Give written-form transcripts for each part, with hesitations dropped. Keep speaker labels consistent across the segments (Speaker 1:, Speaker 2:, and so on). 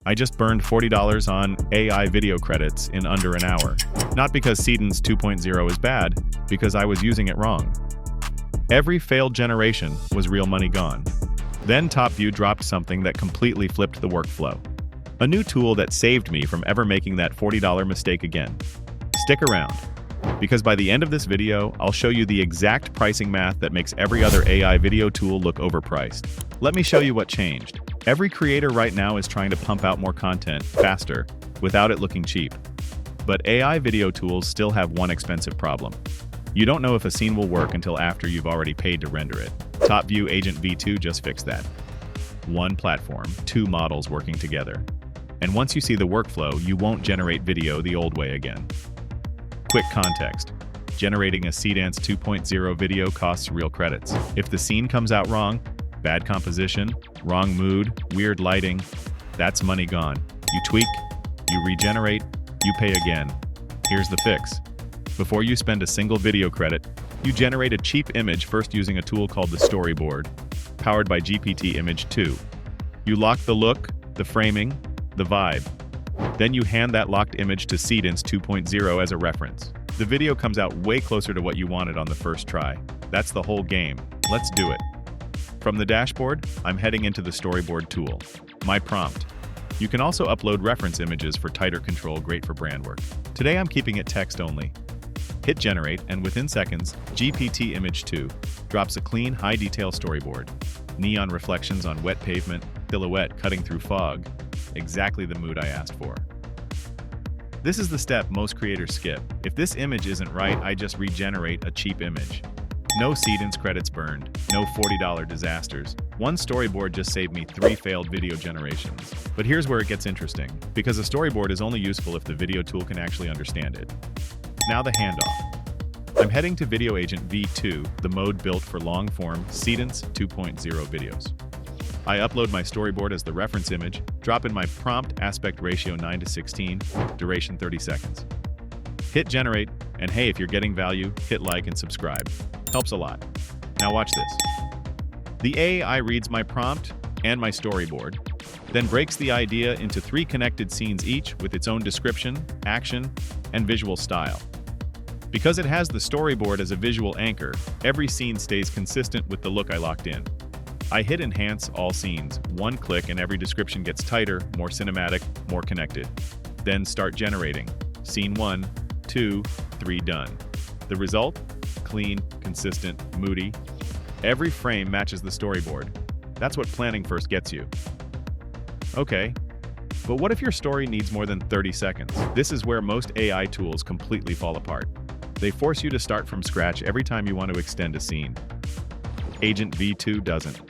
Speaker 1: I just burned $40 on AI video credits in under an hour. Not because Seedance 2.0 is bad, because I was using it wrong. Every failed generation was real money gone. Then Topview dropped something that completely flipped the workflow. A new tool that saved me from ever making that $40 mistake again. Stick around, because by the end of this video, I'll show you the exact pricing math that makes every other AI video tool look overpriced. Let me show you what changed. Every creator right now is trying to pump out more content faster without it looking cheap. But AI video tools still have one expensive problem. You don't know if a scene will work until after you've already paid to render it. Topview Agent V2 just fixed that. One platform, two models working together. And once you see the workflow, you won't generate video the old way again. Quick context. Generating a Seedance 2.0 video costs real credits. If the scene comes out wrong, bad composition, wrong mood, weird lighting, that's money gone. You tweak, you regenerate, you pay again. Here's the fix. Before you spend a single video credit, you generate a cheap image first using a tool called the Storyboard, powered by GPT-Image 2. You lock the look, the framing, the vibe. Then you hand that locked image to Seedance 2.0 as a reference. The video comes out way closer to what you wanted on the first try. That's the whole game. Let's do it. From the dashboard, I'm heading into the Storyboard tool. My prompt. You can also upload reference images for tighter control, great for brand work. Today I'm keeping it text only. Hit generate, and within seconds, GPT-Image 2 drops a clean, high-detail storyboard. Neon reflections on wet pavement, silhouette cutting through fog. Exactly the mood I asked for. This is the step most creators skip. If this image isn't right, I just regenerate a cheap image. No Seedance credits burned, no $40 disasters. One storyboard just saved me 3 failed video generations. But here's where it gets interesting, because a storyboard is only useful if the video tool can actually understand it. Now the handoff. I'm heading to Video Agent V2, the mode built for long-form Seedance 2.0 videos. I upload my storyboard as the reference image, drop in my prompt aspect ratio 9:16, duration 30 seconds. Hit generate, and hey, if you're getting value, hit like and subscribe. Helps a lot. Now watch this. The AI reads my prompt and my storyboard, then breaks the idea into 3 connected scenes each with its own description, action, and visual style. Because it has the storyboard as a visual anchor, every scene stays consistent with the look I locked in. I hit enhance all scenes, 1 click, and every description gets tighter, more cinematic, more connected. Then start generating. Scene 1, 2, 3 done. The result? Clean, consistent, moody. Every frame matches the storyboard. That's what planning first gets you. Okay, but what if your story needs more than 30 seconds? This is where most AI tools completely fall apart. They force you to start from scratch every time you want to extend a scene. Agent V2 doesn't.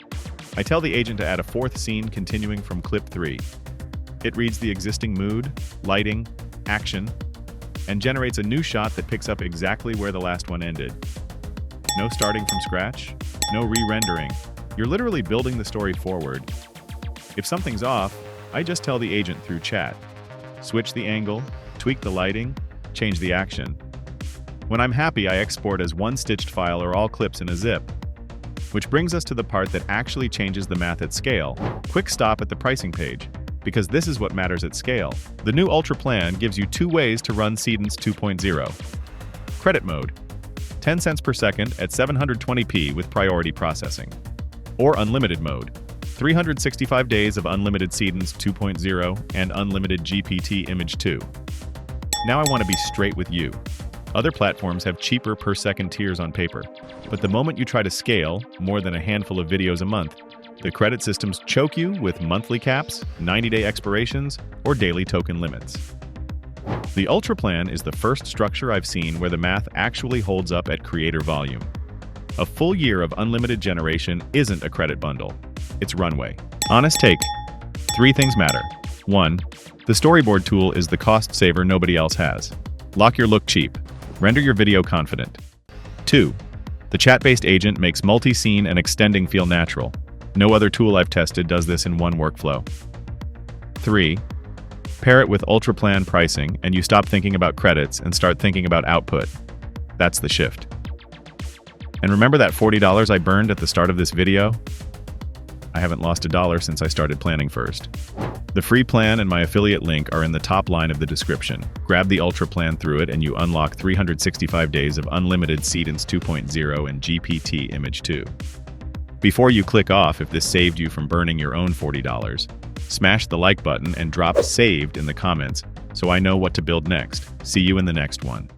Speaker 1: I tell the agent to add a 4th scene continuing from clip 3. It reads the existing mood, lighting, action, and generates a new shot that picks up exactly where the last one ended. No starting from scratch, no re-rendering. You're literally building the story forward. If something's off, I just tell the agent through chat. Switch the angle, tweak the lighting, change the action. When I'm happy, I export as one stitched file or all clips in a zip. Which brings us to the part that actually changes the math at scale. Quick stop at the pricing page, because this is what matters at scale. The new Ultra plan gives you 2 ways to run Seedance 2.0. Credit mode, 10 cents per second at 720p with priority processing. Or unlimited mode, 365 days of unlimited Seedance 2.0 and unlimited GPT-Image 2. Now I want to be straight with you. Other platforms have cheaper per-second tiers on paper, but the moment you try to scale more than a handful of videos a month, the credit systems choke you with monthly caps, 90-day expirations, or daily token limits. The Ultra plan is the first structure I've seen where the math actually holds up at creator volume. A full year of unlimited generation isn't a credit bundle. It's runway. Honest take. 3 things matter. 1. The storyboard tool is the cost saver nobody else has. Lock your look cheap. Render your video confident. 2. The chat-based agent makes multi-scene and extending feel natural. No other tool I've tested does this in one workflow. 3. Pair it with Ultra plan pricing and you stop thinking about credits and start thinking about output. That's the shift. And remember that $40 I burned at the start of this video? I haven't lost $1 since I started planning first. The free plan and my affiliate link are in the top line of the description. Grab the Ultra plan through it and you unlock 365 days of unlimited Seedance 2.0 and GPT-Image 2. Before you click off, if this saved you from burning your own $40, smash the like button and drop "saved" in the comments so I know what to build next. See you in the next one.